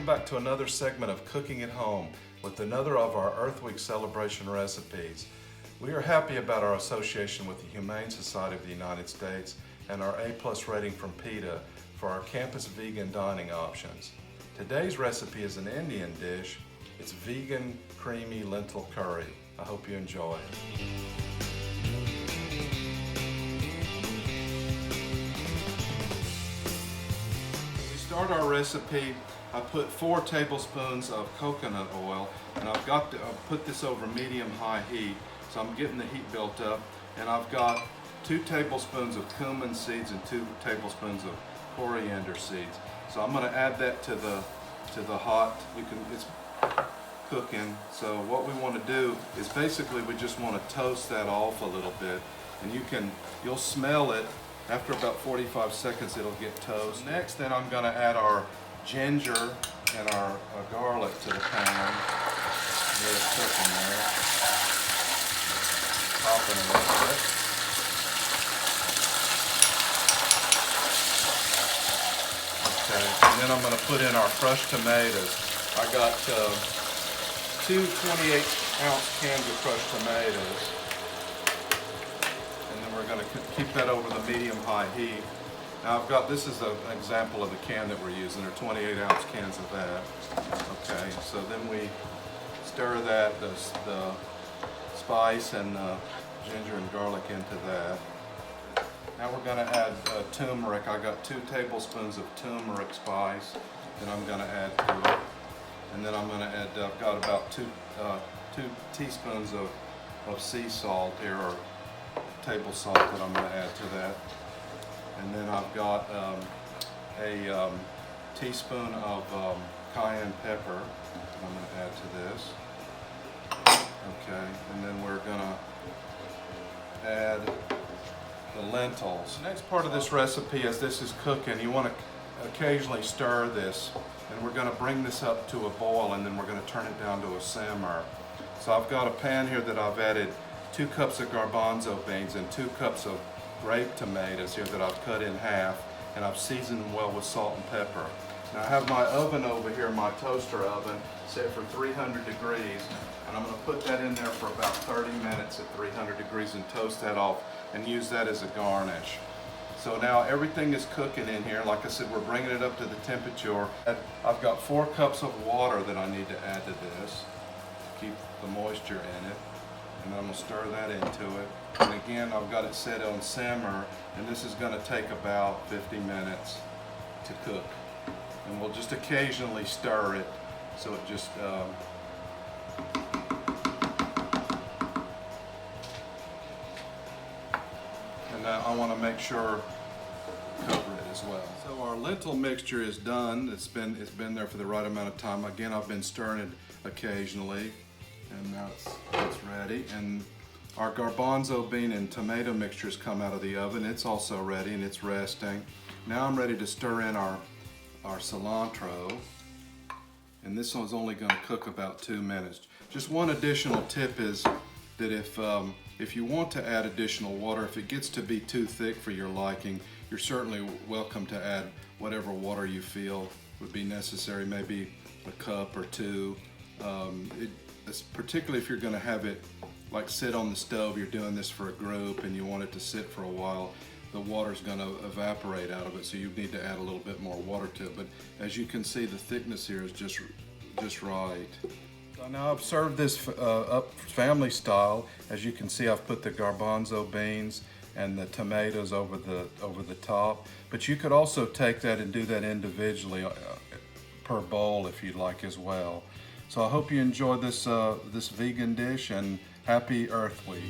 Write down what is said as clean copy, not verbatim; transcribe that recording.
Welcome back to another segment of Cooking at Home with another of our Earth Week celebration recipes. We are happy about our association with the Humane Society of the United States and our A+ rating from PETA for our campus vegan dining options. Today's recipe is an Indian dish. It's vegan creamy lentil curry. I hope you enjoy it. Start our recipe, I put 4 tablespoons of coconut oil, and I've put this over medium-high heat, so I'm getting the heat built up. And I've got 2 tablespoons of cumin seeds and 2 tablespoons of coriander seeds. So I'm going to add that to the hot. It's cooking. So what we want to do is basically we just want to toast that off a little bit, and you'll smell it. After about 45 seconds, it'll get toast. Next, then I'm going to add our ginger and our garlic to the pan. Let it cook in there. Popping a little bit. Okay, and then I'm going to put in our fresh tomatoes. I got 2 28-ounce cans of crushed tomatoes. We're going to keep that over the medium-high heat. Now this is an example of the can that we're using. They're 28-ounce cans of that. Okay, so then we stir that, the spice and ginger and garlic into that. Now we're going to add turmeric. I got 2 tablespoons of turmeric spice that I'm going to add to it. And then I'm going to add, I've got about 2 teaspoons of sea salt here, or table salt, that I'm going to add to that. And then I've got a teaspoon of cayenne pepper that I'm going to add to this. Okay, and then we're going to add the lentils. The next part of this recipe, as this is cooking, you want to occasionally stir this, and we're going to bring this up to a boil, and then we're going to turn it down to a simmer. So I've got a pan here that I've added 2 cups of garbanzo beans and 2 cups of grape tomatoes here that I've cut in half, and I've seasoned them well with salt and pepper. Now I have my oven over here, my toaster oven, set for 300 degrees, and I'm going to put that in there for about 30 minutes at 300 degrees and toast that off and use that as a garnish. So now everything is cooking in here. Like I said, we're bringing it up to the temperature. I've got 4 cups of water that I need to add to this, keep the moisture in it. And I'm going to stir that into it. And again, I've got it set on simmer, and this is going to take about 50 minutes to cook. And we'll just occasionally stir it so it just and now I want to make sure cover it as well. So our lentil mixture is done. It's been there for the right amount of time. Again, I've been stirring it occasionally. And now it's ready. And our garbanzo bean and tomato mixtures come out of the oven. It's also ready and it's resting. Now I'm ready to stir in our cilantro. And this one's only going to cook about 2 minutes. Just one additional tip is that if you want to add additional water, if it gets to be too thick for your liking, you're certainly welcome to add whatever water you feel would be necessary, maybe a cup or 2. Particularly if you're going to have it like sit on the stove, you're doing this for a group and you want it to sit for a while, the water's going to evaporate out of it, so you need to add a little bit more water to it. But as you can see, the thickness here is just right. So now I've served this up family style. As you can see, I've put the garbanzo beans and the tomatoes over the top. But you could also take that and do that individually per bowl if you'd like as well. So I hope you enjoy this vegan dish, and happy Earth Week.